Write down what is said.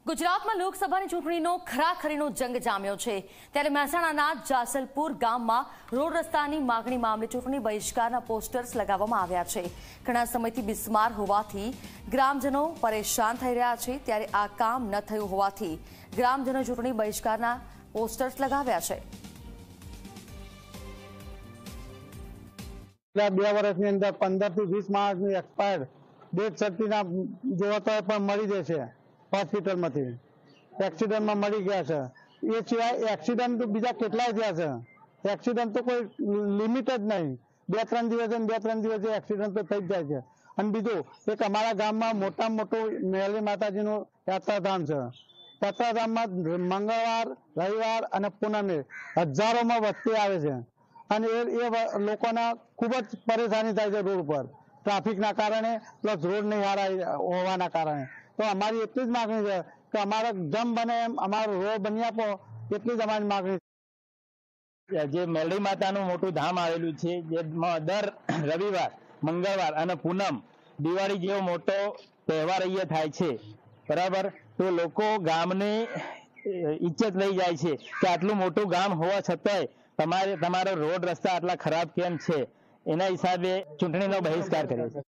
ગુજરાતમાં લોકસભાની ચૂંટણીનો ખરાખરીનો જંગ જામ્યો છે ત્યારે મહેસાણાના જાસલપુર ગામમાં રોડ રસ્તાની માંગણી મામલે ચૂંટણી બહિષ્કારના પોસ્ટર્સ લગાવવામાં આવ્યા છે। ઘણા સમયથી બિસ્માર હોવાથી ગ્રામજનો પરેશાન થઈ રહ્યા છે ત્યારે આ કામ ન થયું હોવાથી ગ્રામજનો ચૂંટણી બહિષ્કારના પોસ્ટર્સ લગાવ્યા છે। 2 વર્ષની અંદર 15 થી 20 માણસની એક્સપાયર ડેથ સર્ટિફિકેટ જોવા પણ મળી જશે। હોસ્પિટલમાંથી એક્સિડન્ટમાં મળી ગયા છે। એ સિવાય એક્સિડન્ટ તો બીજા કેટલાય થયા છે। એક્સિડન્ટ તો કોઈ લિમિટ જ નહીં, 2-3 દિવસે એક્સિડન્ટ તો થઈ જ જાય છે। અને બીજું એક અમારા ગામમાં મોટામાં મોટું મેલી માતાજીનું યાત્રાધામ છે। યાત્રાધામમાં મંગળવાર, રવિવાર અને પૂનમે હજારોમાં વસ્તી આવે છે અને એ લોકોના ખૂબ જ પરેશાની થાય છે રોડ પર ટ્રાફિકના કારણે, પ્લસ રોડ નહીં સારા હોવાના કારણે। તો અમારી એટલી જ માગણી છે કે અમારે જેમ બને એમ અમારો રોડ બની આપો, એટલી જ અમારી માગણી છે। જે મેલડી માતાનું મોટું ધામ આવેલું છે, જેમાં દર રવિવાર, મંગળવાર અને પૂનમ દિવાળી જેવો મોટો તહેવાર અહીંયા થાય છે, બરાબર। તો લોકો ગામની ઇજ્જત લઈ જાય છે કે આટલું મોટું ગામ હોવા છતાંય તમારો રોડ રસ્તા આટલા ખરાબ કેમ છે, એના હિસાબે ચૂંટણીનો બહિષ્કાર કર્યો છે।